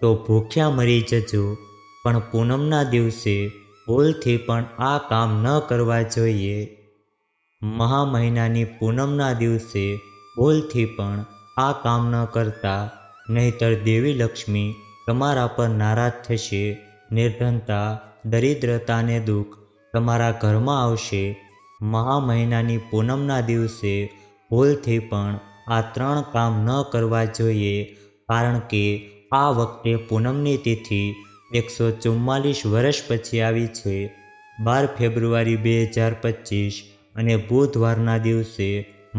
તો ભૂખ્યા મરી જજો, પણ પૂનમના દિવસે ભૂલથી પણ આ કામ ન કરવા જોઈએ. મહા મહિનાની પૂનમના દિવસે ભૂલથી પણ આ કામ ન કરતા, નહીંતર દેવી લક્ષ્મી તમારા પર નારાજ થશે. નિર્ધનતા, દરિદ્રતા ને દુઃખ તમારા ઘરમાં આવશે. મહા મહિનાની પૂનમના દિવસે ભૂલથી પણ આ 3 કામ ન કરવા જોઈએ, કારણ કે આ વખતે પૂનમની તિથિ 144 વર્ષ પછી આવી છે. 12 ફેબ્રુઆરી 2025 અને બુધવારના દિવસે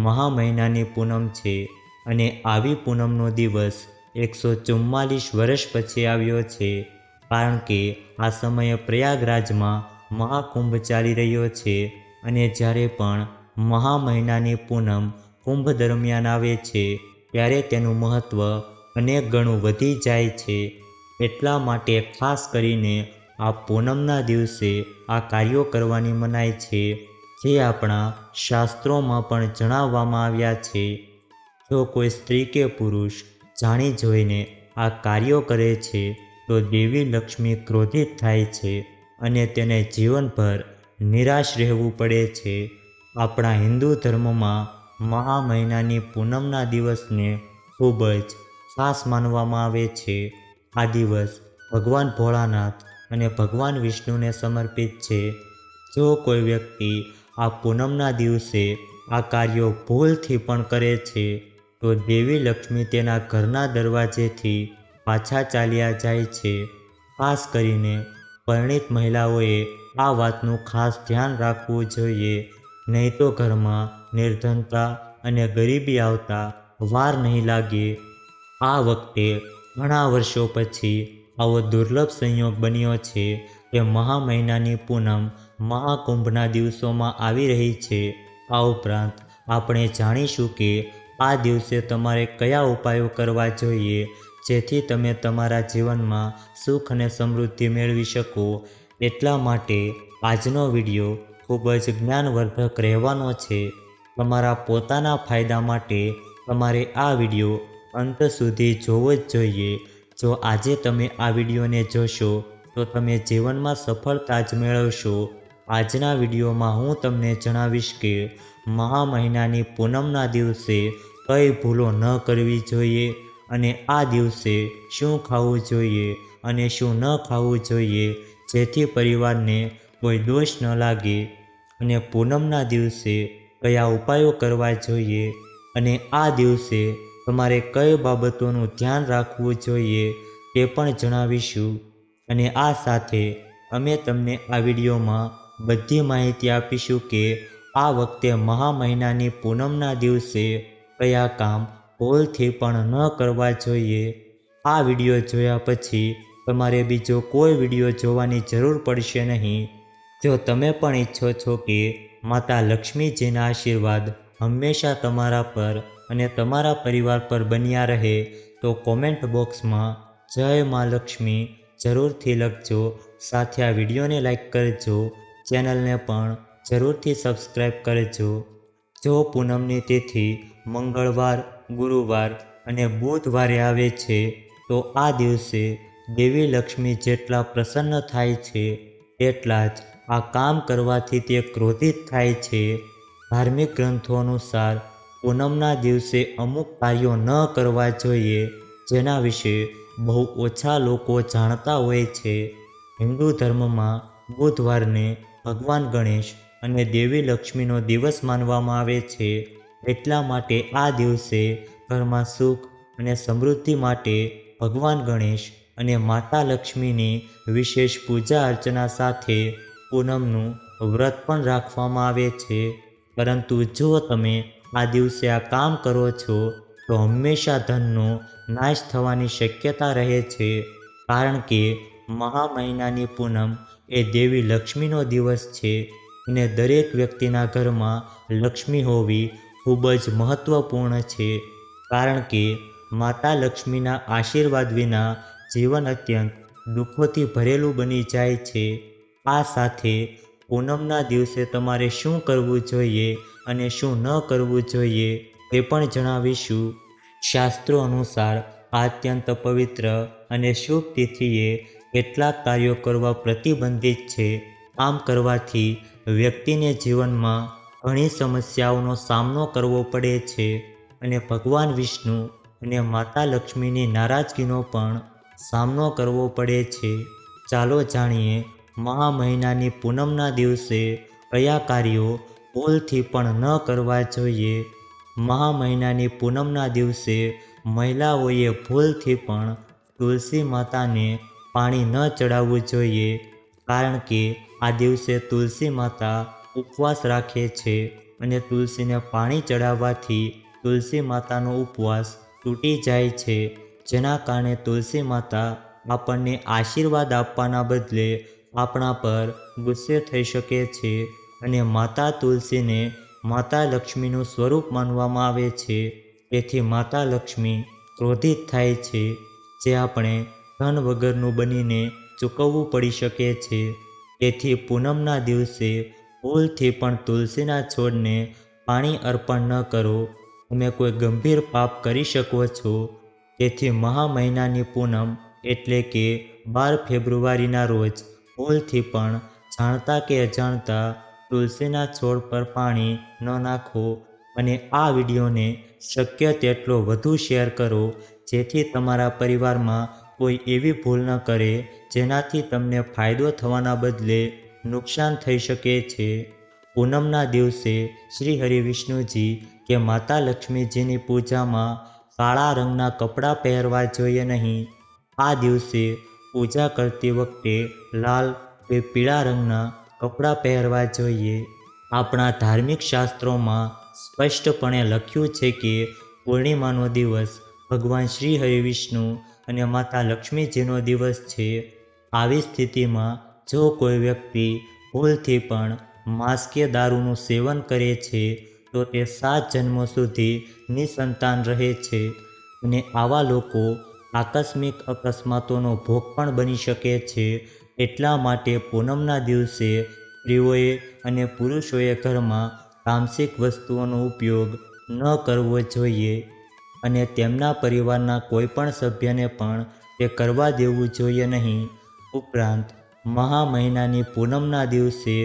મહા મહિનાની પૂનમ છે, અને આવી પૂનમનો દિવસ 144 વર્ષ પછી આવ્યો છે, કારણ કે આ સમયે પ્રયાગરાજમાં મહાકુંભ ચાલી રહ્યો છે. અને જ્યારે પણ મહા મહિનાની પૂનમ કુંભ દરમિયાન આવે છે, ત્યારે તેનું મહત્ત્વ અનેક ગણું વધી જાય છે. એટલા માટે ખાસ કરીને આ પૂનમના દિવસે આ કાર્યો કરવાની મનાઈ છે, જે આપણા શાસ્ત્રોમાં પણ જણાવવામાં આવ્યા છે. જો કોઈ સ્ત્રી કે પુરુષ જાણી જોઈને આ કાર્યો કરે છે, તો દેવી લક્ષ્મી ક્રોધિત થાય છે અને તેને જીવનભર નિરાશ રહેવું પડે છે. આપણા હિન્દુ ધર્મમાં મહા મહિનાની પૂનમના દિવસને ખૂબ જ ખાસ માનવામાં આવે છે. આ દિવસ ભગવાન ભોળાનાથ અને ભગવાન વિષ્ણુને સમર્પિત છે. જો કોઈ વ્યક્તિ આ પૂનમના દિવસે આ કાર્યો ભૂલથી પણ કરે છે, તો દેવી લક્ષ્મી તેના ઘરના દરવાજેથી પાછા ચાલ્યા જાય છે. ખાસ કરીને પરિણીત મહિલાઓએ આ વાતનું ખાસ ધ્યાન રાખવું જોઈએ, નહીં તો ઘરમાં નિર્ધનતા અને ગરીબી આવતા વાર નહીં લાગે. આ વખતે ઘણા વર્ષો પછી આવો દુર્લભ સંયોગ બન્યો છે કે મહા મહિનાની પૂનમ મહાકુંભના દિવસોમાં આવી રહી છે. આ ઉપરાંત આપણે જાણીશું કે આ દિવસે તમારે કયા ઉપાયો કરવા જોઈએ, જેથી તમે તમારા જીવનમાં સુખ અને સમૃદ્ધિ મેળવી શકો. એટલા માટે આજનો વિડીયો ખૂબ જ જ્ઞાનવર્ધક રહેવાનો છે. તમારા પોતાના ફાયદા માટે તમારે આ વિડીયો અંત સુધી જોવો જ જોઈએ. જો આજે તમે આ વિડીયોને જોશો, તો તમે જીવનમાં સફળતા જ મેળવશો. આજના વિડીયોમાં હું તમને જણાવીશ કે મહા મહિનાની પૂનમના દિવસે કઈ ભૂલો ન કરવી જોઈએ, અને આ દિવસે શું ખાવું જોઈએ અને શું ન ખાવું જોઈએ, જેથી પરિવારને કોઈ દોષ ન લાગે. અને પૂનમના દિવસે કયા ઉપાયો કરવા જોઈએ, અને આ દિવસે તમારે કઈ બાબતોનું ધ્યાન રાખવું જોઈએ, તે પણ જણાવીશું. અને આ સાથે અમે તમને આ વિડીયોમાં બધી માહિતી આપીશું કે આ વખતે મહા મહિનાની પૂનમના દિવસે કયા કામ ભૂલથી પણ ન કરવા જોઈએ. આ વિડીયો જોયા પછી તમારે બીજો કોઈ વિડીયો જોવાની જરૂર પડશે નહીં. જો તમે પણ ઈચ્છો છો કે માતા લક્ષ્મીજીના આશીર્વાદ હંમેશા તમારા પર અને તમારા પરિવાર પર બન્યા રહે, તો કોમેન્ટ બોક્સમાં જય મા લક્ષ્મી જરૂરથી લખજો. સાથે આ વિડીયોને લાઈક કરજો, ચેનલને પણ જરૂરથી સબસ્ક્રાઈબ કરજો. જો પૂનમની તિથિ મંગળવાર, ગુરુવાર અને બુધવારે આવે છે, તો આ દિવસે દેવી લક્ષ્મી જેટલા પ્રસન્ન થાય છે, તેટલા જ આ કામ કરવાથી તે ક્રોધિત થાય છે. ધાર્મિક ગ્રંથો અનુસાર પૂનમના દિવસે અમુક કાર્યો ન કરવા જોઈએ, જેના વિશે બહુ ઓછા લોકો જાણતા હોય છે. હિન્દુ ધર્મમાં બુધવારને ભગવાન ગણેશ અને દેવી લક્ષ્મીનો દિવસ માનવામાં આવે છે. એટલા માટે આ દિવસે ઘરમાં સુખ અને સમૃદ્ધિ માટે ભગવાન ગણેશ અને માતા લક્ષ્મીની વિશેષ પૂજા અર્ચના સાથે પૂનમનું વ્રત પણ રાખવામાં આવે છે. પરંતુ જો તમે આ દિવસે આ કામ કરો છો, તો હંમેશા ધનનો નાશ થવાની શક્યતા રહે છે, કારણ કે મહા મહિનાની પૂનમ એ દેવી લક્ષ્મીનો દિવસ છે, અને દરેક વ્યક્તિના ઘરમાં લક્ષ્મી હોવી ખૂબ જ મહત્વપૂર્ણ છે, કારણ કે માતા લક્ષ્મીના આશીર્વાદ વિના જીવન અત્યંત દુઃખોથી ભરેલું બની જાય છે. આ સાથે પૂનમના દિવસે તમારે શું કરવું જોઈએ અને શું ન કરવું જોઈએ, તે પણ જણાવીશું. શાસ્ત્રો અનુસાર આ અત્યંત પવિત્ર અને શુભ તિથિએ કેટલાક કાર્યો કરવા પ્રતિબંધિત છે. આમ કરવાથી વ્યક્તિને જીવનમાં ઘણી સમસ્યાઓનો સામનો કરવો પડે છે અને ભગવાન વિષ્ણુ અને માતા લક્ષ્મીની નારાજગીનો પણ સામનો કરવો પડે છે. ચાલો જાણીએ મહા મહિનાની પૂનમના દિવસે કયા કાર્યો ભૂલથી પણ ન કરવા જોઈએ. મહા મહિનાની પૂનમના દિવસે મહિલાઓએ ભૂલથી પણ તુલસી માતાને પાણી ન ચડાવવું જોઈએ, કારણ કે આ દિવસે તુલસી માતા ઉપવાસ રાખે છે અને તુલસીને પાણી ચડાવવાથી તુલસી માતાનો ઉપવાસ તૂટી જાય છે, જેના કારણે તુલસી માતા આપણને આશીર્વાદ આપવાના બદલે આપણા પર ગુસ્સે થઈ શકે છે. અને માતા તુલસીને માતા લક્ષ્મીનું સ્વરૂપ માનવામાં આવે છે, તેથી માતા લક્ષ્મી ક્રોધિત થાય છે, જે આપણે ધન વગરનું બનીને ચૂકવવું પડી શકે છે. તેથી પૂનમના દિવસે ભૂલથી પણ તુલસીના છોડને પાણી અર્પણ ન કરો. તમે કોઈ ગંભીર પાપ કરી શકો છો. તેથી મહા મહિનાની પૂનમ એટલે કે 12 ફેબ્રુઆરીના રોજ ભૂલથી પણ જાણતા કે અજાણતા તુલસીના છોડ પર પાણી ન નાખો. અને આ વિડીયોને શક્ય તેટલો વધુ શેર કરો, જેથી તમારા પરિવારમાં કોઈ એવી ભૂલ ન કરે જેનાથી તમને ફાયદો થવાના બદલે નુકસાન થઈ શકે છે. પૂનમના દિવસે શ્રી હરિવિષ્ણુજી કે માતા લક્ષ્મીજીની પૂજામાં કાળા રંગના કપડાં પહેરવા જોઈએ નહીં. આ દિવસે પૂજા કરતી વખતે લાલ કે પીળા રંગના કપડાં પહેરવા જોઈએ. આપણા ધાર્મિક શાસ્ત્રોમાં સ્પષ્ટપણે લખ્યું છે કે પૂર્ણિમાનો દિવસ ભગવાન શ્રી હરિવિષ્ણુ અને માતા લક્ષ્મીજીનો દિવસ છે. આવી સ્થિતિમાં જો કોઈ વ્યક્તિ ભૂલથી પણ માંસ કે દારૂનું સેવન કરે છે, તો તે 7 જન્મો સુધી નિસંતાન રહે છે અને આવા લોકો આકસ્મિક અકસ્માતોનો ભોગ પણ બની શકે છે. એટલા માટે પૂનમના દિવસે સ્ત્રીઓએ અને પુરુષોએ ઘરમાં તામસિક વસ્તુઓનો ઉપયોગ ન કરવો જોઈએ અને તેમના પરિવારના કોઈ પણ સભ્યને પણ તે કરવા દેવું જોઈએ નહીં. ઉપરાંત મહા મહિનાની પૂનમના દિવસે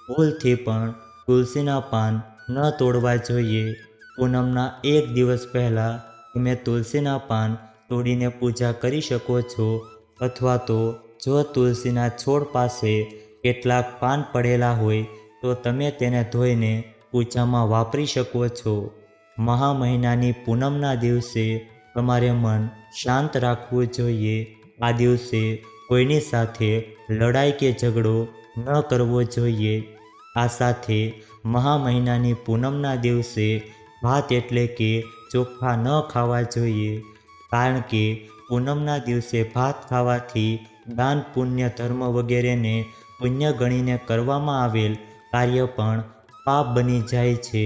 ભૂલથી પણ તુલસીના પાન ન તોડવા જોઈએ. પૂનમના એક દિવસ પહેલાં તમે તુલસીના પાન તોડીને પૂજા કરી શકો છો, અથવા તો જો તુલસીના છોડ પાસે કેટલાક પાન પડેલા હોય તો તમે તેને ધોઈને પૂજામાં વાપરી શકો છો. મહા મહિનાની પૂનમના દિવસે તમારે મન શાંત રાખવું જોઈએ. આ દિવસે કોઈની સાથે લડાઈ કે ઝઘડો ન કરવો જોઈએ. આ સાથે મહા મહિનાની પૂનમના દિવસે ભાત એટલે કે ચોખા ન ખાવા જોઈએ, કારણ કે પૂનમના દિવસે ભાત ખાવાથી દાન, પુણ્ય, ધર્મ વગેરેને પુણ્ય ગણીને કરવામાં આવેલ કાર્ય પણ પાપ બની જાય છે.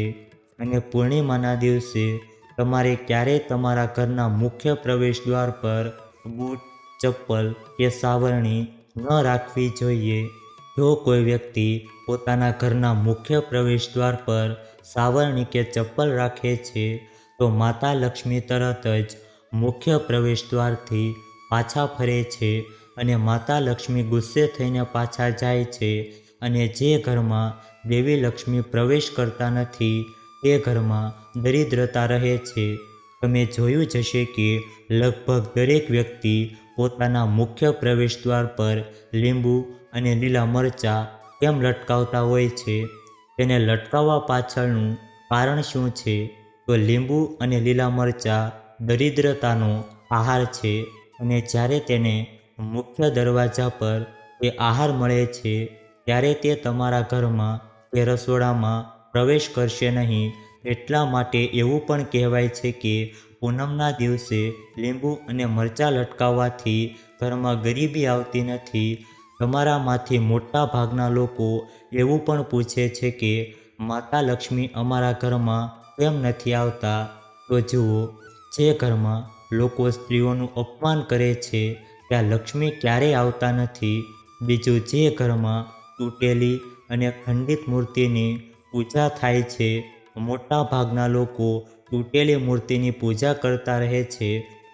અને પૂર્ણિમાના દિવસે તમારે ક્યારેય તમારા ઘરના મુખ્ય પ્રવેશદ્વાર પર બૂટ, ચપ્પલ કે સાવરણી ન રાખવી જોઈએ. જો કોઈ વ્યક્તિ પોતાના ઘરના મુખ્ય પ્રવેશદ્વાર પર સાવરણી કે ચપ્પલ રાખે છે, તો માતા લક્ષ્મી તરત જ મુખ્ય પ્રવેશદ્વારથી પાછા ફરે છે અને માતા લક્ષ્મી ગુસ્સે થઈને પાછા જાય છે. અને જે ઘરમાં દેવી લક્ષ્મી પ્રવેશ કરતા નથી, તે ઘરમાં દરિદ્રતા રહે છે. તમે જોયું જ હશે કે લગભગ દરેક વ્યક્તિ પોતાના મુખ્ય પ્રવેશદ્વાર પર લીંબુ અને લીલા મરચાં કેમ લટકાવતા હોય છે? તેને લટકાવવા પાછળનું કારણ શું છે? તો લીંબુ અને લીલા મરચાં દરિદ્રતાનો આહાર છે, અને જ્યારે તેને મુખ્ય દરવાજા પર તે આહાર મળે છે, ત્યારે તે તમારા ઘરમાં કે રસોડામાં પ્રવેશ કરશે નહીં. એટલા માટે એવું પણ કહેવાય છે કે પૂનમના દિવસે લીંબુ અને મરચાં લટકાવવાથી ઘરમાં ગરીબી આવતી નથી. તમારામાંથી મોટા ભાગના લોકો એવું પણ પૂછે છે કે માતા લક્ષ્મી અમારા ઘરમાં કેમ નથી આવતા? તો જુઓ, જે ઘરમાં લોકો સ્ત્રીઓનું અપમાન કરે છે, ત્યાં લક્ષ્મી ક્યારેય આવતા નથી. બીજું, જે ઘરમાં તૂટેલી અને ખંડિત મૂર્તિની પૂજા થાય છે, મોટા ભાગના લોકો તૂટેલી મૂર્તિની પૂજા કરતા રહે છે,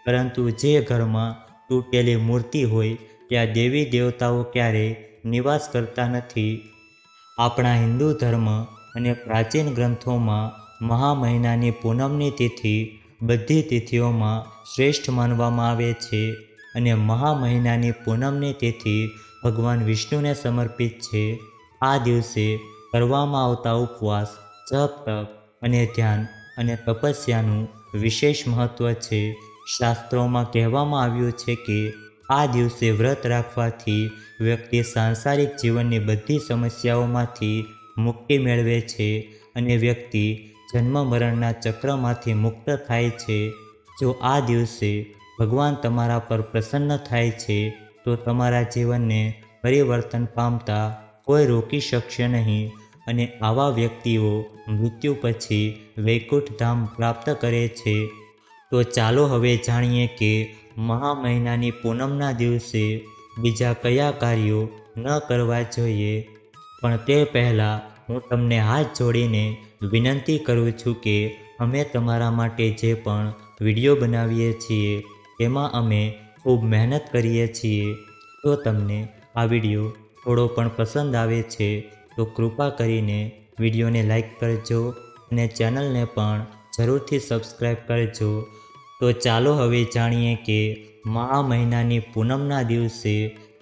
પરંતુ જે ઘરમાં તૂટેલી મૂર્તિ હોય ત્યાં દેવી દેવતાઓ ક્યારેય નિવાસ કરતા નથી. આપણા હિન્દુ ધર્મ અને પ્રાચીન ગ્રંથોમાં મહા મહિનાની પૂનમની તિથિ બધી તિથિઓમાં શ્રેષ્ઠ માનવામાં આવે છે અને મહા મહિનાની પૂનમની તિથિ ભગવાન વિષ્ણુને સમર્પિત છે. આ દિવસે કરવામાં આવતા ઉપવાસ, જપ તપ અને ધ્યાન અને તપસ્યાનું વિશેષ મહત્ત્વ છે. શાસ્ત્રોમાં કહેવામાં આવ્યું છે કે આ દિવસે વ્રત રાખવાથી વ્યક્તિ સાંસારિક જીવનની બધી સમસ્યાઓમાંથી મુક્તિ મેળવે છે અને વ્યક્તિ જન્મ મરણના ચક્રમાંથી મુક્ત થાય છે. જો આ દિવસે ભગવાન તમારા પર પ્રસન્ન થાય છે તો તમારા જીવનને પરિવર્તન પામતા કોઈ રોકી શકશે નહીં અને આવા વ્યક્તિઓ મૃત્યુ પછી વૈકુંઠ ધામ પ્રાપ્ત કરે છે. તો ચાલો હવે જાણીએ કે મહા મહિનાની પૂનમના દિવસે બીજા કયા કાર્યો ન કરવા જોઈએ. પણ તે પહેલાં હું તમને હાથ જોડીને વિનંતી કરું છું કે અમે તમારા માટે જે પણ વિડીયો બનાવીએ છીએ તેમાં અમે ખૂબ મહેનત કરીએ છીએ. જો તમને આ વિડીયો થોડો પણ પસંદ આવે છે તો કૃપા કરીને વિડીયોને લાઈક કરજો અને ચેનલને પણ જરૂરથી સબસ્ક્રાઈબ કરજો. તો ચાલો હવે જાણીએ કે મહા મહિનાની પૂનમના દિવસે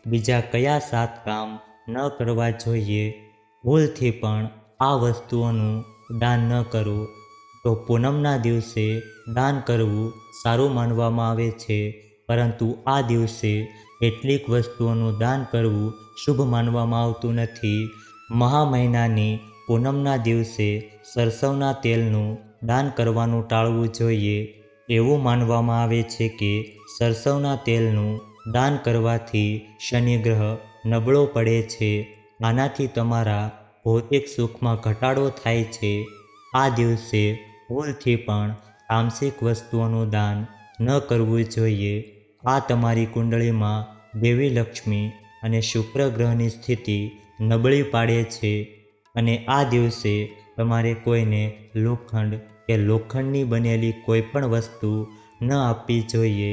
બીજા કયા 7 કામ ન કરવા જોઈએ. ભૂલથી પણ આ વસ્તુઓનું દાન ન કરો. તો પૂનમના દિવસે દાન કરવું સારું માનવામાં આવે છે, પરંતુ આ દિવસે કેટલીક વસ્તુઓનું દાન કરવું શુભ માનવામાં આવતું નથી. મહા મહિનાની પૂનમના દિવસે સરસવના તેલનું દાન કરવાનું ટાળવું જોઈએ. એવું માનવામાં આવે છે કે સરસવના તેલનું દાન કરવાથી શનિ ગ્રહ નબળો પડે છે. આનાથી તમારા ભૌતિક સુખમાં ઘટાડો થાય છે. આ દિવસે ભૂલથી પણ તામસિક વસ્તુઓનું દાન ન કરવું જોઈએ. આ તમારી કુંડળીમાં દેવી લક્ષ્મી અને શુક્ર ગ્રહની સ્થિતિ નબળી પાડે છે અને આ દિવસે તમારે કોઈને લોખંડ કે લોખંડની બનેલી કોઈ પણ વસ્તુ ન આપવી જોઈએ.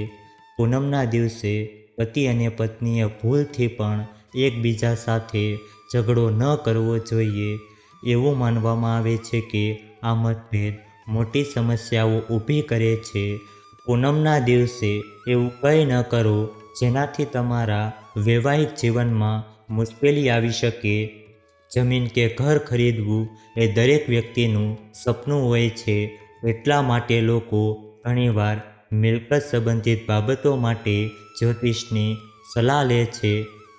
પૂનમના દિવસે પતિ અને પત્નીએ ભૂલથી પણ એકબીજા સાથે ઝઘડો ન કરવો જોઈએ. એવું માનવામાં આવે છે કે આ મતભેદ મોટી સમસ્યાઓ ઊભી કરે છે. પૂનમના દિવસે એવું કંઈ ન કરો જેનાથી તમારા વૈવાહિક જીવનમાં મુશ્કેલી આવી શકે. જમીન કે ઘર ખરીદવું એ દરેક વ્યક્તિનું સપનું હોય છે. એટલા માટે લોકો ઘણીવાર મિલકત સંબંધિત બાબતો માટે જ્યોતિષની સલાહ લે છે.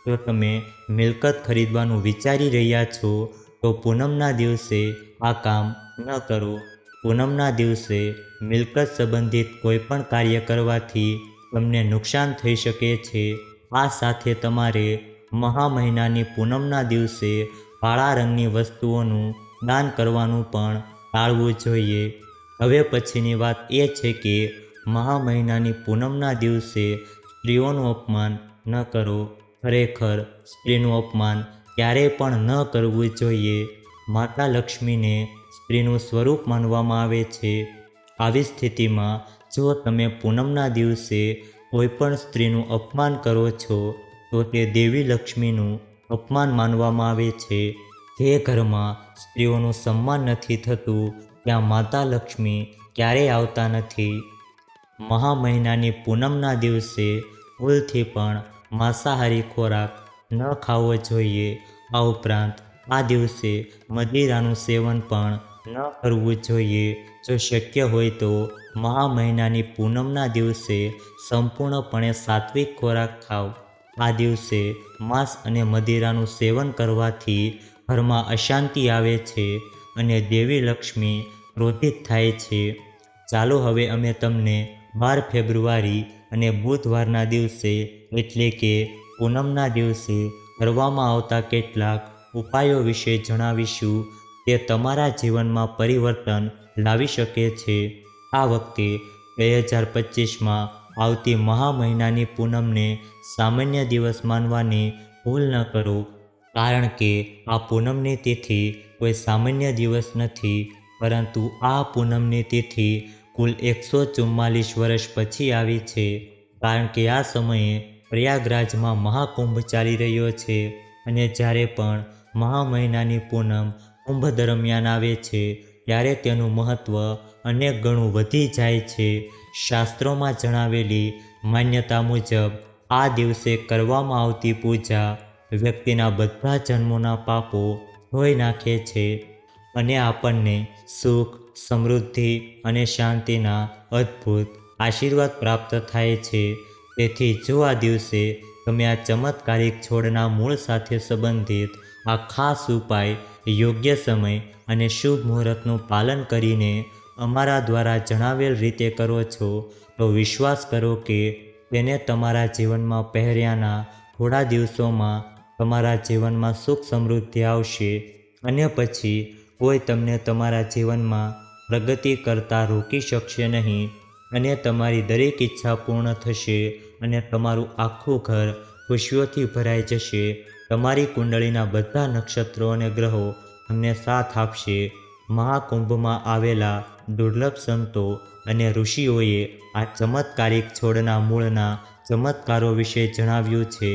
જો તમે મિલકત ખરીદવાનું વિચારી રહ્યા છો તો પૂનમના દિવસે આ કામ ન કરો. પૂનમના દિવસે મિલકત સંબંધિત કોઈ પણ કાર્ય કરવાથી તમને નુકસાન થઈ શકે છે. આ સાથે તમારે મહા મહિનાની પૂનમના દિવસે કાળા રંગની વસ્તુઓનું દાન કરવાનું પણ ટાળવું જોઈએ. હવે પછીની વાત એ છે કે મહા મહિનાની પૂનમના દિવસે સ્ત્રીઓનું અપમાન ન કરો. ખરેખર સ્ત્રીનું અપમાન ક્યારેય પણ ન કરવું જોઈએ. માતા લક્ષ્મીને સ્ત્રીનું સ્વરૂપ માનવામાં આવે છે. આવી સ્થિતિમાં જો તમે પૂનમના દિવસે કોઈ પણ સ્ત્રીનું અપમાન કરો છો તો તે દેવી લક્ષ્મીનું અપમાન માનવામાં આવે છે. જે ઘરમાં સ્ત્રીઓનું સન્માન નથી થતું ત્યાં માતા લક્ષ્મી ક્યારેય આવતા નથી. મહા મહિનાની પૂનમના દિવસે ભૂલથી પણ માંસાહારી ખોરાક ન ખાવો જોઈએ. આ ઉપરાંત આ દિવસે મદિરાનું સેવન પણ ન કરવું જોઈએ. જો શક્ય હોય તો મહા મહિનાની પૂનમના દિવસે સંપૂર્ણપણે સાત્વિક ખોરાક ખાઓ. આ દિવસે માંસ અને મદિરાનું સેવન કરવાથી ઘરમાં અશાંતિ આવે છે અને દેવી લક્ષ્મી ક્રોધિત થાય છે. ચાલો હવે અમે તમને 12 ફેબ્રુઆરી અને બુધવારના દિવસે એટલે કે પૂનમના દિવસે કરવામાં આવતા કેટલાક ઉપાયો વિશે જણાવીશું. તે તમારા જીવનમાં પરિવર્તન લાવી શકે છે. આ વખતે 2025માં આવતી મહા મહિનાની પૂનમને સામાન્ય દિવસ માનવાની ભૂલ ન કરો, કારણ કે આ પૂનમની તિથિ કોઈ સામાન્ય દિવસ નથી, પરંતુ આ પૂનમની તિથિ કુલ 144 વર્ષ પછી આવી છે, કારણ કે આ સમયે પ્રયાગરાજમાં મહાકુંભ ચાલી રહ્યો છે અને જ્યારે પણ મહા મહિનાની પૂનમ કુંભ દરમિયાન આવે છે ત્યારે તેનું મહત્ત્વ અનેક ગણું વધી જાય છે. શાસ્ત્રોમાં જણાવેલી માન્યતા મુજબ આ દિવસે કરવામાં આવતી પૂજા વ્યક્તિના બધા જન્મોના પાપો ધોઈ નાખે છે અને આપણને સુખ, સમૃદ્ધિ અને શાંતિના અદ્ભુત આશીર્વાદ પ્રાપ્ત થાય છે. તેથી જો આ દિવસે તમે આ ચમત્કારિક છોડના મૂળ સાથે સંબંધિત આ ખાસ ઉપાય યોગ્ય સમય અને શુભ મુહૂર્તનું પાલન કરીને અમારા દ્વારા જણાવેલ રીતે કરો છો તો વિશ્વાસ કરો કે તેને તમારા જીવનમાં પહેર્યાના થોડા દિવસોમાં તમારા જીવનમાં સુખ સમૃદ્ધિ આવશે અને પછી કોઈ તમને તમારા જીવનમાં પ્રગતિ કરતાં રોકી શકશે નહીં અને તમારી દરેક ઈચ્છા પૂર્ણ થશે અને તમારું આખું ઘર ખુશીઓથી ભરાઈ જશે. તમારી કુંડળીના બધા નક્ષત્રો અને ગ્રહો તમને સાથ આપશે. મહાકુંભમાં આવેલા દુર્લભ સંતો અને ઋષિઓએ આ ચમત્કારિક છોડના મૂળના ચમત્કારો વિશે જણાવ્યું છે,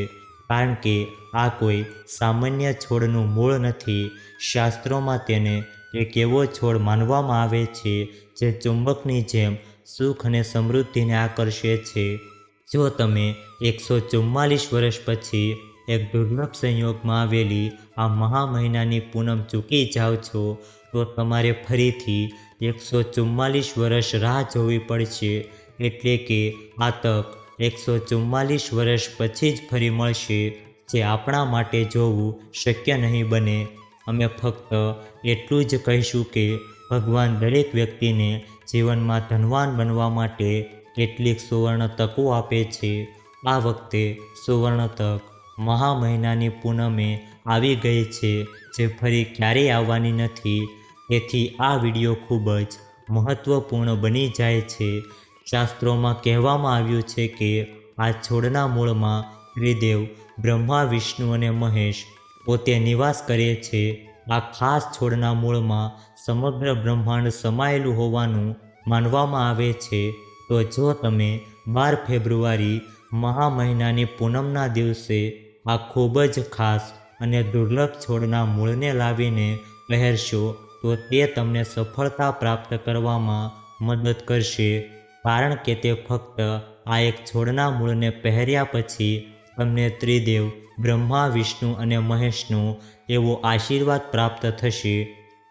કારણ કે આ કોઈ સામાન્ય છોડનું મૂળ નથી. શાસ્ત્રોમાં તેને એક એવો છોડ માનવામાં આવે છે જે ચુંબકની જેમ સુખ અને સમૃદ્ધિને આકર્ષે છે. જો તમે 144 વર્ષ પછી એક દુર્લભ સંયોગમાં આવેલી આ મહા મહિનાની પૂનમ ચૂકી જાઓ છો તો તમારે ફરીથી 144 વર્ષ રાહ જોવી પડશે. એટલે કે આ તક 144 વર્ષ પછી જ ફરી મળશે, જે આપણા માટે જોવું શક્ય નહીં બને. અમે ફક્ત એટલું જ કહીશું કે ભગવાન દરેક વ્યક્તિને જીવનમાં ધનવાન બનવા માટે કેટલીક સુવર્ણ તકો આપે છે. આ વખતે સુવર્ણ તક મહા મહિનાની પૂનમે આવી ગઈ છે, જે ફરી ક્યારેય આવવાની નથી. તેથી આ વિડીયો ખૂબ જ મહત્ત્વપૂર્ણ બની જાય છે. શાસ્ત્રોમાં કહેવામાં આવ્યું છે કે આ છોડના મૂળમાં ત્રિદેવ બ્રહ્મા, વિષ્ણુ અને મહેશ પોતે નિવાસ કરે છે. આ ખાસ છોડના મૂળમાં સમગ્ર બ્રહ્માંડ સમાયેલું હોવાનું માનવામાં આવે છે. તો જો તમે 12 ફેબ્રુઆરી મહા મહિનાની પૂનમના દિવસે આ ખૂબ જ ખાસ અને દુર્લભ છોડના મૂળને લાવીને પહેરશો તો તે તમને સફળતા પ્રાપ્ત કરવામાં મદદ કરશે, કારણ કે તે ફક્ત આ એક છોડના મૂળને પહેર્યા પછી તમને ત્રિદેવ બ્રહ્મા, વિષ્ણુ અને મહેશનો એવો આશીર્વાદ પ્રાપ્ત થશે.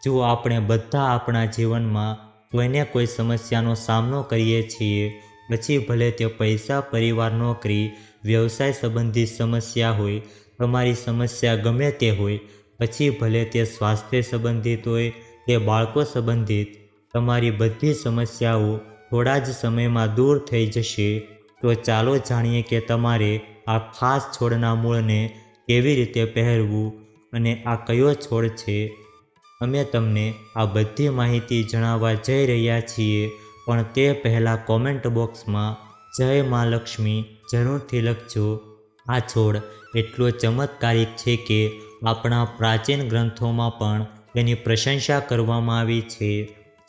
જો આપણે બધા આપણા જીવનમાં કોઈને કોઈ સમસ્યાનો સામનો કરીએ છીએ, પછી ભલે તે પૈસા, પરિવાર, નોકરી, વ્યવસાય સંબંધિત સમસ્યા હોય, તમારી સમસ્યા ગમે તે હોય, પછી ભલે તે સ્વાસ્થ્ય સંબંધિત હોય કે બાળકો સંબંધિત, તમારી બધી સમસ્યાઓ થોડા જ સમયમાં દૂર થઈ જશે. તો ચાલો જાણીએ કે તમારે આ ખાસ છોડના મૂળને કેવી રીતે પહેરવું અને આ કયો છોડ છે. અમે તમને આ બધી માહિતી જણાવવા જઈ રહ્યા છીએ, પણ તે પહેલાં કોમેન્ટ બોક્સમાં જય મા લક્ષ્મી જરૂરથી લખજો. આ છોડ એટલો ચમત્કારિક છે કે આપણા પ્રાચીન ગ્રંથોમાં પણ તેની પ્રશંસા કરવામાં આવી છે.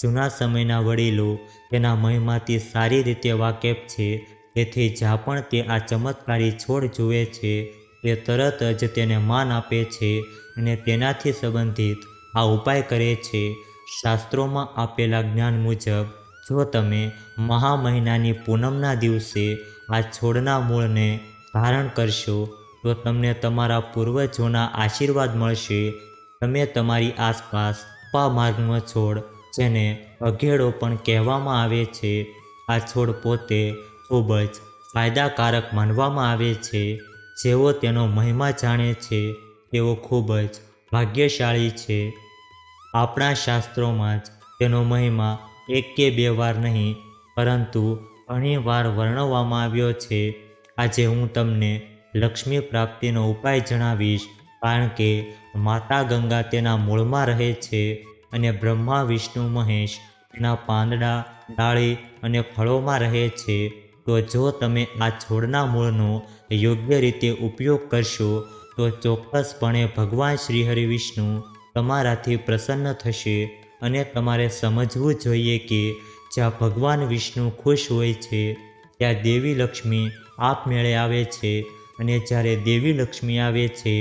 જૂના સમયના વડીલો તેના મહિમાથી સારી રીતે વાકેફ છે, તેથી જ્યાં પણ તે આ ચમત્કારી છોડ જુએ છે તે તરત જ તેને માન આપે છે અને તેનાથી સંબંધિત આ ઉપાય કરે છે. શાસ્ત્રોમાં આપેલા જ્ઞાન મુજબ જો તમે મહા મહિનાની પૂનમના દિવસે આ છોડના મૂળને ધારણ કરશો તો તમને તમારા પૂર્વજોના આશીર્વાદ મળશે. તમે તમારી આસપાસ પા માર્ગનો છોડ, જેને અઘેડો પણ કહેવામાં આવે છે, આ છોડ પોતે ખૂબ જ ફાયદાકારક માનવામાં આવે છે. જેઓ તેનો મહિમા જાણે છે તેઓ ખૂબ જ ભાગ્યશાળી છે. આપણા શાસ્ત્રોમાં જ તેનો મહિમા એક કે બે વાર નહીં, પરંતુ ઘણી વાર વર્ણવવામાં આવ્યો છે. આજે હું તમને લક્ષ્મી પ્રાપ્તિનો ઉપાય જણાવીશ, કારણ કે માતા ગંગા તેના મૂળમાં રહે છે અને બ્રહ્મા, વિષ્ણુ, મહેશ તેના પાંદડા, ડાળી અને ફળોમાં રહે છે. તો જો તમે આ છોડના મૂળનો યોગ્ય રીતે ઉપયોગ કરશો તો ચોક્કસપણે ભગવાન શ્રી હરિ વિષ્ણુ તમારાથી પ્રસન્ન થશે. અને તમારે સમજવું જોઈએ કે જ્યાં ભગવાન વિષ્ણુ ખુશ હોય છે ત્યાં દેવી લક્ષ્મી આપમેળે આવે છે, અને જ્યારે દેવી લક્ષ્મી આવે છે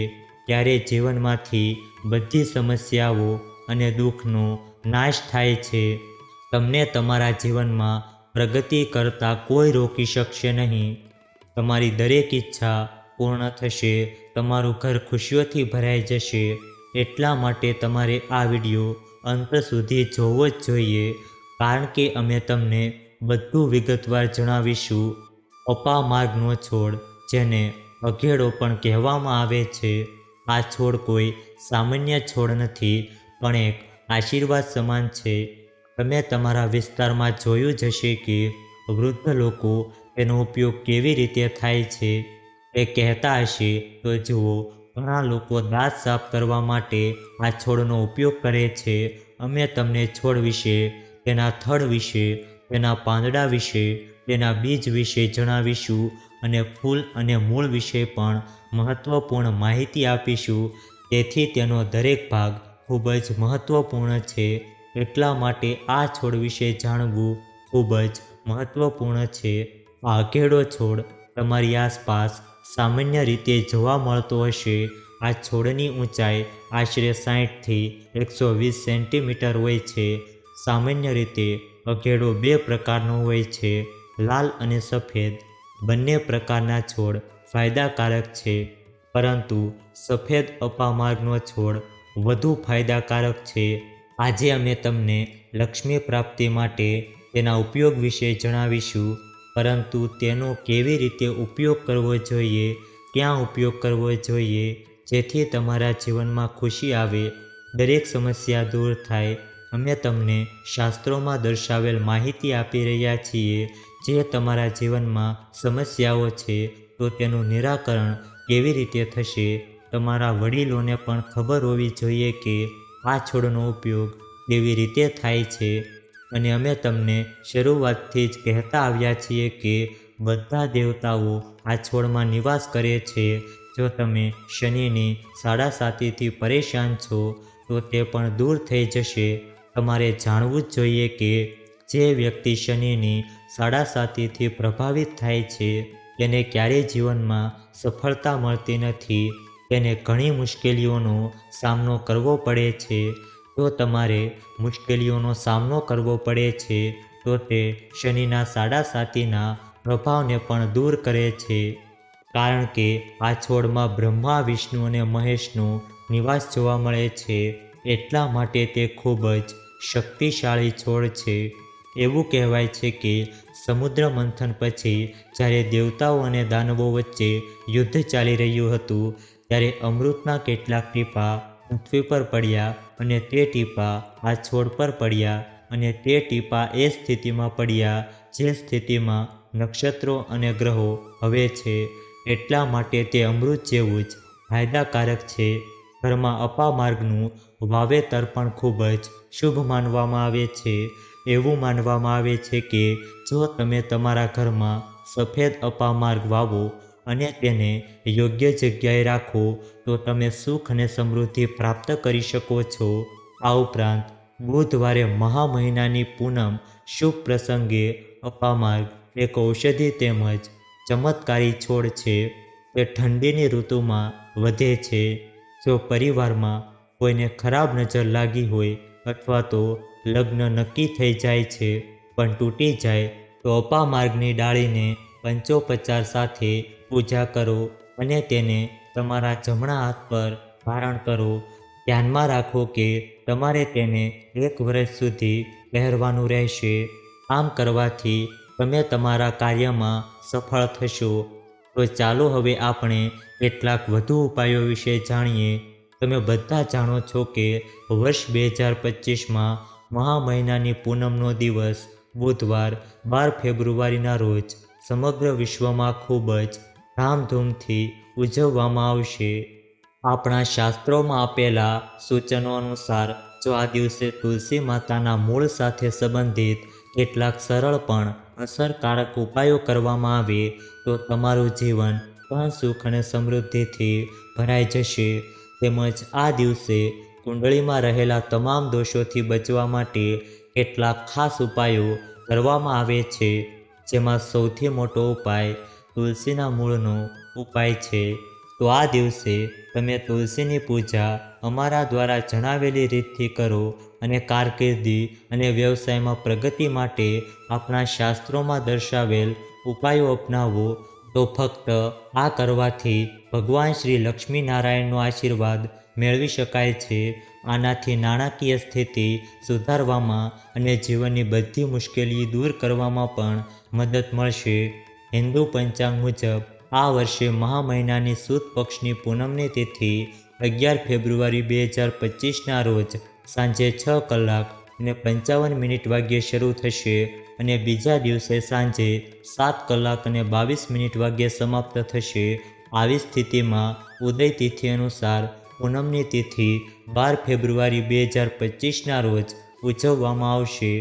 ત્યારે જીવનમાંથી બધી સમસ્યાઓ અને દુઃખનો નાશ થાય છે. તમને તમારા જીવનમાં પ્રગતિ કરતા કોઈ રોકી શકશે નહીં. તમારી દરેક ઈચ્છા પૂર્ણ થશે, તમારું ઘર ખુશીઓથી ભરાઈ જશે. એટલા માટે તમારે આ વિડીયો અંત સુધી જોવો જ જોઈએ, કારણ કે અમે તમને બધું વિગતવાર જણાવીશું. અપામાર્ગનો છોડ, જેને અઘેડો પણ કહેવામાં આવે છે, આ છોડ કોઈ સામાન્ય છોડ નથી, પણ એક આશીર્વાદ સમાન છે. તમે તમારા વિસ્તારમાં જોયું જ હશે કે વૃદ્ધ લોકો તેનો ઉપયોગ કેવી રીતે થાય છે. એ કહેતા હશે તો જુઓ, ઘણા લોકો દાંત સાફ કરવા માટે આ છોડનો ઉપયોગ કરે છે. અમે તમને છોડ વિશે, તેના થડ વિશે, તેના પાંદડા વિશે, તેના બીજ વિશે જણાવીશું, અને ફૂલ અને મૂળ વિશે પણ મહત્વપૂર્ણ માહિતી આપીશું. તેથી તેનો દરેક ભાગ ખૂબ જ મહત્વપૂર્ણ છે. એટલા માટે આ છોડ વિશે જાણવું ખૂબ જ મહત્વપૂર્ણ છે. આ અઘેડો છોડ તમારી આસપાસ સામાન્ય રીતે જોવા મળતો હશે. આ છોડની ઊંચાઈ આશરે 60થી 120 સેન્ટીમીટર હોય છે. સામાન્ય રીતે અઘેડો બે પ્રકારનો હોય છે, લાલ અને સફેદ. બંને પ્રકારના છોડ ફાયદાકારક છે, પરંતુ સફેદ અપામાર્ગનો છોડ વધુ ફાયદાકારક છે. આજે અમે તમને લક્ષ્મી પ્રાપ્તિ માટે તેના ઉપયોગ વિશે જણાવીશું, પરંતુ તેનો કેવી રીતે ઉપયોગ કરવો જોઈએ, ક્યાં ઉપયોગ કરવો જોઈએ, જેથી તમારા જીવનમાં ખુશી આવે, દરેક સમસ્યા દૂર થાય. અમે તમને શાસ્ત્રોમાં દર્શાવેલ માહિતી આપી રહ્યા છીએ, જે તમારા જીવનમાં સમસ્યાઓ છે તો તેનું નિરાકરણ કેવી રીતે થશે. તમારા વડીલોને પણ ખબર હોવી જોઈએ કે આ છોડનો ઉપયોગ કેવી રીતે થાય છે. અને અમે તમને શરૂઆતથી જ કહેતા આવ્યા છીએ કે બધા દેવતાઓ આ છોડમાં નિવાસ કરે છે. જો તમે શનિની સાડાસાતીથી પરેશાન છો તો તે પણ દૂર થઈ જશે. તમારે જાણવું જ જોઈએ કે જે વ્યક્તિ શનિની સાડાસાતીથી પ્રભાવિત થાય છે તેને ક્યારેય જીવનમાં સફળતા મળતી નથી. તેને ઘણી મુશ્કેલીઓનો સામનો કરવો પડે છે. જો તમારે મુશ્કેલીઓનો સામનો કરવો પડે છે તો તે શનિના સાડાસાતીના પ્રભાવને પણ દૂર કરે છે. કારણ કે આ છોડમાં બ્રહ્મા, વિષ્ણુ અને મહેશનો નિવાસ જોવા મળે છે. એટલા માટે તે ખૂબ જ શક્તિશાળી છોડ છે. એવું કહેવાય છે કે સમુદ્ર મંથન પછી જ્યારે દેવતાઓ અને દાનવો વચ્ચે યુદ્ધ ચાલી રહ્યું હતું, ત્યારે અમૃતના કેટલાક ટીપાં પૃથ્વી પર પડ્યા, અને તે ટીપાં આ છોડ પર પડ્યા, અને તે ટીપાં એ સ્થિતિમાં પડ્યા જે સ્થિતિમાં નક્ષત્રો અને ગ્રહો હવે છે. એટલા માટે તે અમૃત જેવું જ ફાયદાકારક છે. ઘરમાં અપામાર્ગનું વાવેતર પણ ખૂબ જ શુભ માનવામાં આવે છે. એવું માનવામાં આવે છે કે જો તમે તમારા ઘરમાં સફેદ અપામાર્ગ વાવો અને તેને યોગ્ય જગ્યાએ રાખો તો તમે સુખ અને સમૃદ્ધિ પ્રાપ્ત કરી શકો છો. આ ઉપરાંત બુધવારે મહા મહિનાની પૂનમ શુભ પ્રસંગે અપામાર્ગ એક ઔષધિ તેમજ ચમત્કારી છોડ છે. તે ઠંડીની ઋતુમાં વધે છે. જો પરિવારમાં કોઈને ખરાબ નજર લાગી હોય અથવા તો લગ્ન નક્કી થઈ જાય છે પણ તૂટી જાય, તો અપામાર્ગની ડાળીને 50 સાથે પૂજા કરો અને તેને તમારા જમણા હાથ પર ધારણ કરો. ધ્યાનમાં રાખો કે તમારે તેને 1 વર્ષ સુધી પહેરવાનું રહેશે. આમ કરવાથી તમે તમારા કાર્યમાં સફળ થશો. તો ચાલો હવે આપણે કેટલાક વધુ ઉપાયો વિશે જાણીએ. તમે બધા જાણો છો કે વર્ષ 2025માં મહા મહિનાની પૂનમનો દિવસ બુધવાર 12 ફેબ્રુઆરીના રોજ સમગ્ર વિશ્વમાં ખૂબ જ ધામધૂમથી ઉજવવામાં આવશે. આપણા શાસ્ત્રોમાં આપેલા સૂચનો અનુસાર જો આ દિવસે તુલસી માતાના મૂળ સાથે સંબંધિત કેટલાક સરળ પણ અસરકારક ઉપાયો કરવામાં આવે તો તમારું જીવન ધન, સુખ અને સમૃદ્ધિથી ભરાઈ જશે. તેમજ આ દિવસે કુંડળીમાં રહેલા તમામ દોષોથી બચવા માટે કેટલાક ખાસ ઉપાયો કરવામાં આવે છે, જેમાં સૌથી મોટો ઉપાય તુલસીના મૂળનો ઉપાય છે. તો આ દિવસે તમે તુલસીની પૂજા અમારા દ્વારા જણાવેલી રીતથી કરો અને કારકિર્દી અને વ્યવસાયમાં પ્રગતિ માટે આપણા શાસ્ત્રોમાં દર્શાવેલ ઉપાયો અપનાવો. તો ફક્ત આ કરવાથી ભગવાન શ્રી લક્ષ્મીનારાયણનો આશીર્વાદ મેળવી શકાય છે. આનાથી નાણાકીય સ્થિતિ સુધારવામાં અને જીવનની બધી મુશ્કેલી દૂર કરવામાં પણ મદદ મળશે. હિન્દુ પંચાંગ મુજબ આ વર્ષે મહા મહિનાની સુદ પક્ષની પૂનમની તિથિ 11 ફેબ્રુઆરી 2025ના રોજ સાંજે 6:55 વાગ્યે શરૂ થશે અને બીજા દિવસે સાંજે 7:22 વાગ્યે સમાપ્ત થશે. આવી સ્થિતિમાં ઉદય તિથિ અનુસાર પૂનમની તિથિ 12 ફેબ્રુઆરી 2025ના રોજ ઉજવવામાં આવશે.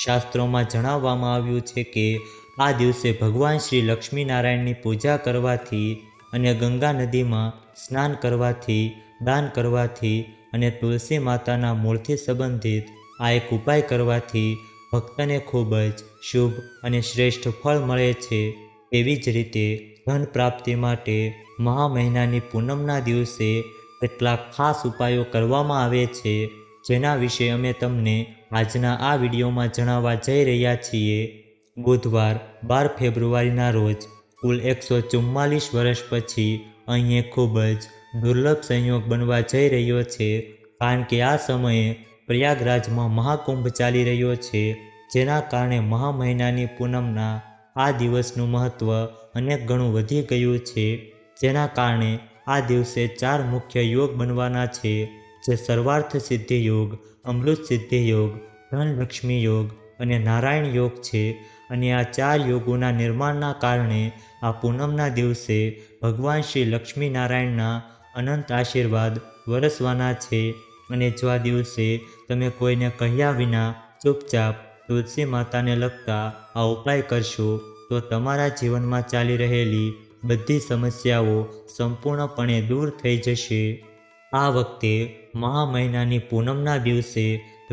શાસ્ત્રોમાં જણાવવામાં આવ્યું છે કે આ દિવસે ભગવાન શ્રી લક્ષ્મીનારાયણની પૂજા કરવાથી અને ગંગા નદીમાં સ્નાન કરવાથી, દાન કરવાથી અને તુલસી માતાના મૂળથી સંબંધિત આ એક ઉપાય કરવાથી ભક્તને ખૂબ જ શુભ અને શ્રેષ્ઠ ફળ મળે છે. તેવી જ રીતે ધન પ્રાપ્તિ માટે મહા મહિનાની પૂનમના દિવસે કેટલાક ખાસ ઉપાયો કરવામાં આવે છે, જેના વિશે અમે તમને આજના આ વિડીયોમાં જણાવવા જઈ રહ્યા છીએ. બુધવાર 12 ફેબ્રુઆરીના રોજ કુલ 144 વર્ષ પછી અહીં એક ખૂબ જ દુર્લભ સંયોગ બનવા જઈ રહ્યો છે, કારણ કે આ સમયે પ્રયાગરાજમાં મહાકુંભ ચાલી રહ્યો છે, જેના કારણે મહા મહિનાની પૂનમના આ દિવસનું મહત્ત્વ અનેક ગણું વધી ગયું છે. જેના કારણે આ દિવસે 4 મુખ્ય યોગ બનવાના છે, જે સર્વાર્થ સિદ્ધિ યોગ, અમૃત સિદ્ધિ યોગ, ધનલક્ષ્મી યોગ અને નારાયણ યોગ છે. અને આ 4 યોગોના નિર્માણના કારણે આ પૂનમના દિવસે ભગવાન શ્રી લક્ષ્મીનારાયણના અનંત આશીર્વાદ વરસવાના છે. અને જો આ દિવસે તમે કોઈને કહ્યા વિના ચૂપચાપ તુલસી માતાને લગતા આ ઉપાય કરશો તો તમારા જીવનમાં ચાલી રહેલી બધી સમસ્યાઓ સંપૂર્ણપણે દૂર થઈ જશે. આ વખતે મહા મહિનાની પૂનમના દિવસે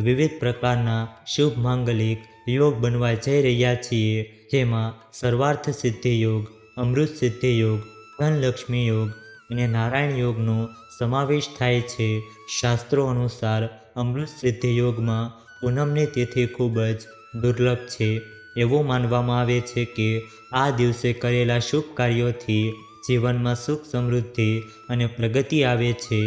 વિવિધ પ્રકારના શુભ માંગલિક યોગ બનવા જઈ રહ્યા છીએ, જેમાં સર્વાર્થ સિદ્ધિ યોગ, અમૃત સિદ્ધિ યોગ, ધનલક્ષ્મી યોગ અને નારાયણ યોગનો સમાવેશ થાય છે. શાસ્ત્રો અનુસાર અમૃત સિદ્ધિ યોગમાં પૂનમની તિથિ ખૂબ જ દુર્લભ છે. એવું માનવામાં આવે છે કે આ દિવસે કરેલા શુભ કાર્યોથી જીવનમાં સુખ, સમૃદ્ધિ અને પ્રગતિ આવે છે.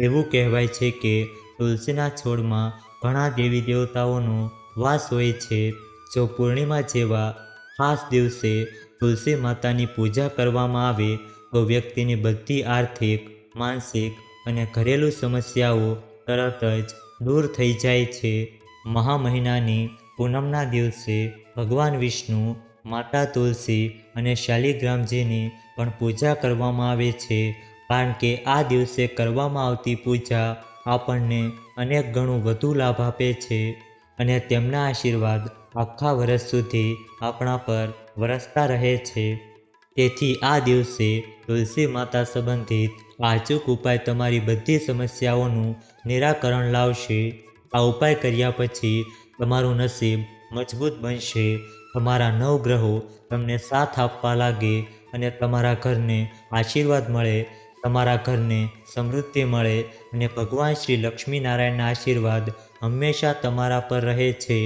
એવું કહેવાય છે કે તુલસીના છોડમાં ઘણા દેવી દેવતાઓનો વાસ હોય છે. જો પૂર્ણિમા જેવા ખાસ દિવસે તુલસી માતાની પૂજા કરવામાં આવે તો વ્યક્તિની બધી આર્થિક, માનસિક અને ઘરેલું સમસ્યાઓ તરત જ દૂર થઈ જાય છે. મહા મહિનાની પૂનમના દિવસે ભગવાન વિષ્ણુ, માતા તુલસી અને શાલિગ્રામજીની પણ પૂજા કરવામાં આવે છે, કારણ કે આ દિવસે કરવામાં આવતી પૂજા આપણને અનેક ગણું વધુ લાભ આપે છે અને તેમના આશીર્વાદ આખા વર્ષ સુધી આપણા પર વરસતા રહે છે. તેથી આ દિવસે તુલસી માતા સંબંધિત આ અચૂક ઉપાય તમારી બધી સમસ્યાઓનું નિરાકરણ લાવશે. આ ઉપાય કર્યા પછી તમારું નસીબ મજબૂત બનશે, તમારા નવગ્રહો તમને સાથ આપવા લાગે અને તમારા ઘરને આશીર્વાદ મળે, તમારા ઘરને સમૃદ્ધિ મળે અને ભગવાન શ્રી લક્ષ્મીનારાયણના આશીર્વાદ હંમેશા તમારા પર રહે છે.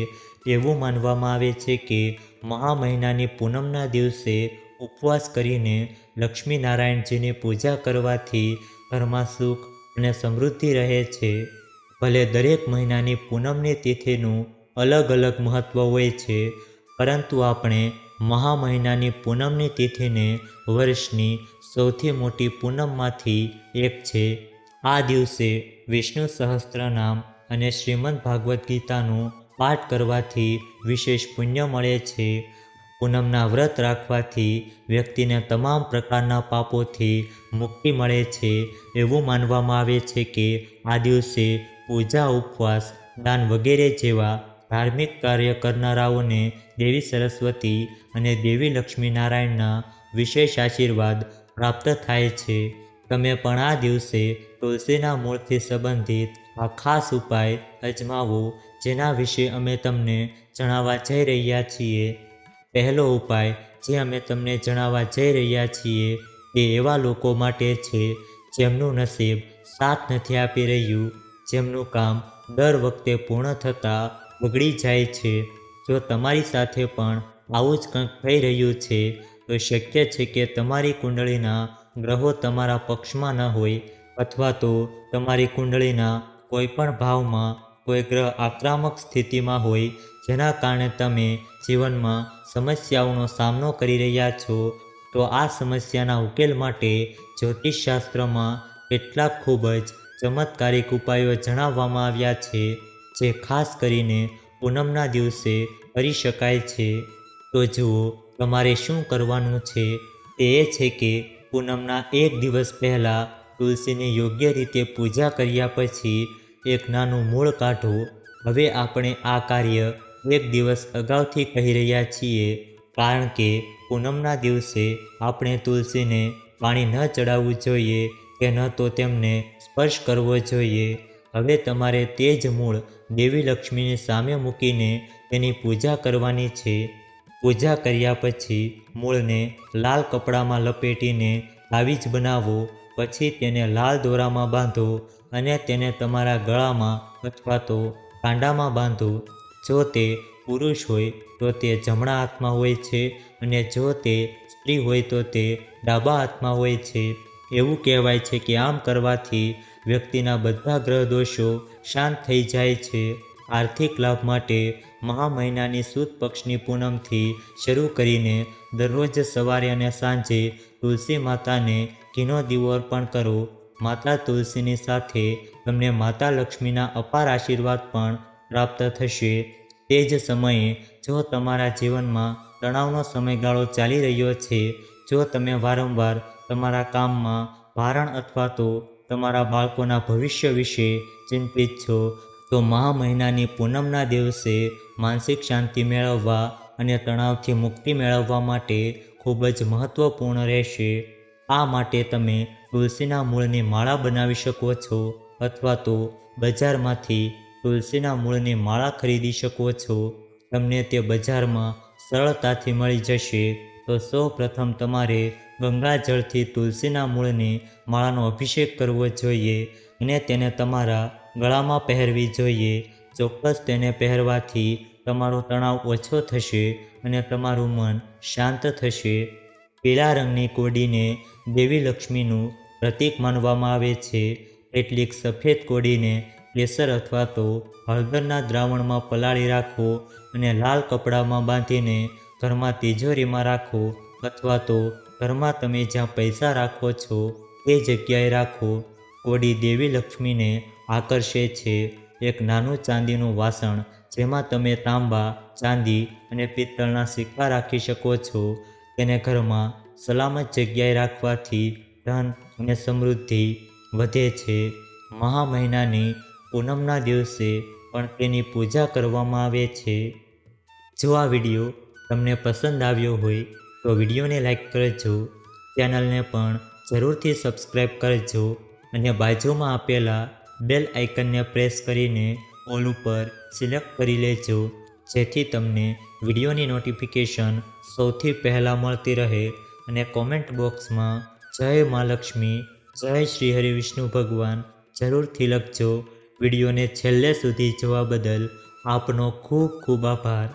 એવું માનવામાં આવે છે કે મહા મહિનાની પૂનમના દિવસે ઉપવાસ કરીને લક્ષ્મીનારાયણજીની પૂજા કરવાથી ઘરમાં સુખ અને સમૃદ્ધિ રહે છે. ભલે દરેક મહિનાની પૂનમની તિથિનું અલગ અલગ મહત્ત્વ હોય છે, પરંતુ આપણે મહા મહિનાની પૂનમની તિથિને વર્ષની સૌથી મોટી પૂનમમાંથી એક છે. આ દિવસે વિષ્ણુ સહસ્ત્રનામ અને શ્રીમદ ભાગવદ્ ગીતાનો પાઠ કરવાથી વિશેષ પુણ્ય મળે છે. પૂનમના વ્રત રાખવાથી વ્યક્તિને તમામ પ્રકારના પાપોથી મુક્તિ મળે છે. એવું માનવામાં આવે છે કે આ દિવસે પૂજા, ઉપવાસ, દાન વગેરે જેવા ધાર્મિક કાર્ય કરનારાઓને દેવી સરસ્વતી અને દેવી લક્ષ્મીનારાયણના વિશેષ આશીર્વાદ પ્રાપ્ત થાય છે. તમે પણ આ દિવસે તુલસીના મૂળથી સંબંધિત આ ખાસ ઉપાય અજમાવો, જેના વિશે અમે તમને જણાવવા જઈ રહ્યા છીએ. પહેલો ઉપાય જે અમે તમને જણાવવા જઈ રહ્યા છીએ તે એવા લોકો માટે છે જેમનું નસીબ સાથ નથી આપી રહ્યું, જેમનું કામ દર વખતે પૂર્ણ થતાં બગડી જાય છે. જો તમારી સાથે પણ આવું જ કંઈક થઈ રહ્યું છે તો શક્ય છે કે તમારી કુંડળીના ગ્રહો તમારા પક્ષમાં ન હોય, અથવા તો તમારી કુંડળીના કોઈ પણ ભાવમાં કોઈ ગ્રહ આક્રમક સ્થિતિમાં હોય, જેના કારણે તમે જીવનમાં સમસ્યાઓનો સામનો કરી રહ્યા છો. તો આ સમસ્યાના ઉકેલ માટે જ્યોતિષશાસ્ત્રમાં કેટલાક ખૂબ જ ચમત્કારિક ઉપાયો જણાવવામાં આવ્યા છે, જે ખાસ કરીને પૂનમના દિવસે કરી શકાય છે. તો જુઓ, તમારે શું કરવાનું છે તે એ છે કે પૂનમના એક દિવસ પહેલાં તુલસીની યોગ્ય રીતે પૂજા કર્યા પછી એક નાનું મૂળ કાઢો. હવે આપણે આ કાર્ય એક દિવસ અગાઉથી કહી રહ્યા છીએ, કારણ કે પૂનમના દિવસે આપણે તુલસીને પાણી ન ચડાવવું જોઈએ કે ન તો તેમને સ્પર્શ કરવો જોઈએ. હવે તમારે તે જ મૂળ દેવી લક્ષ્મીની સામે મૂકીને તેની પૂજા કરવાની છે. પૂજા કર્યા પછી મૂળને લાલ કપડામાં લપેટીને તાવીજ બનાવો. પછી તેને લાલ દોરામાં બાંધો અને તેને તમારા ગળામાં અથવા તો કાંડામાં બાંધો. જો તે પુરુષ હોય તો તે જમણા હાથમાં હોય છે, અને જો તે સ્ત્રી હોય તો તે ડાબા હાથમાં હોય છે. એવું કહેવાય છે કે આમ કરવાથી વ્યક્તિના બધા ગ્રહ દોષો શાંત થઈ જાય છે. આર્થિક લાભ માટે મહા મહિનાની સુદ પક્ષની પૂનમથી શરૂ કરીને દરરોજ સવારે અને સાંજે તુલસી માતાને ઘીનો દીવો અર્પણ કરો. માતા તુલસીની સાથે તમને માતા લક્ષ્મીના અપાર આશીર્વાદ પણ પ્રાપ્ત થશે. તે જ સમયે જો તમારા જીવનમાં તણાવનો સમયગાળો ચાલી રહ્યો છે, જો તમે વારંવાર તમારા કામમાં ભારણ અથવા તો તમારા બાળકોના ભવિષ્ય વિશે ચિંતિત છો, તો મહા મહિનાની પૂનમના દિવસે માનસિક શાંતિ મેળવવા અને તણાવથી મુક્તિ મેળવવા માટે ખૂબ જ મહત્વપૂર્ણ રહેશે. આ માટે તમે તુલસીના મૂળની માળા બનાવી શકો છો, અથવા તો બજારમાંથી તુલસીના મૂળની માળા ખરીદી શકો છો. તમને તે બજારમાં સરળતાથી મળી જશે. તો સૌ પ્રથમ તમારે ગંગાજળથી તુલસીના મૂળની માળાનો અભિષેક કરવો જોઈએ અને તેને તમારા ગળામાં પહેરવી જોઈએ. ચોક્કસ તેને પહેરવાથી તમારો તણાવ ઓછો થશે અને તમારું મન શાંત થશે. પીળા રંગની કોડીને દેવી લક્ષ્મીનું પ્રતીક માનવામાં આવે છે. કેટલીક સફેદ કોડીને કેસર અથવા તો હળદરના દ્રાવણમાં પલાળી રાખો અને લાલ કપડામાં બાંધીને ઘરમાં તિજોરીમાં રાખો, અથવા તો ઘરમાં તમે જ્યાં પૈસા રાખો છો તે જગ્યાએ રાખો. કોડી દેવી લક્ષ્મીને આકર્ષે છે. એક નાનું ચાંદીનું વાસણ જેમાં તમે તાંબા, ચાંદી અને પિત્તળના સિક્કા રાખી શકો છો. તેને ઘરમાં સલામત જગ્યાએ રાખવાથી ધન અને સમૃદ્ધિ વધે છે. મહા મહિનાની પૂનમના દિવસે પણ તેની પૂજા કરવામાં આવે છે. જો આ વિડીયો તમને પસંદ આવ્યો હોય તો વિડીયોને લાઈક કરજો, ચેનલને પણ જરૂરથી સબસ્ક્રાઈબ કરજો અને બાજુમાં આપેલા બેલ આઇકનને પ્રેસ કરીને ઓલ ઉપર સિલેક્ટ કરી લેજો, જેથી તમને વિડીયોની નોટિફિકેશન સૌથી પહેલાં મળતી રહે. અને કોમેન્ટ બોક્સમાં જય મા લક્ષ્મી, જય શ્રી હરિ વિષ્ણુ ભગવાન જરૂરથી લખજો. વિડીયોને છેલ્લે સુધી જોવા બદલ આપનો ખૂબ ખૂબ આભાર.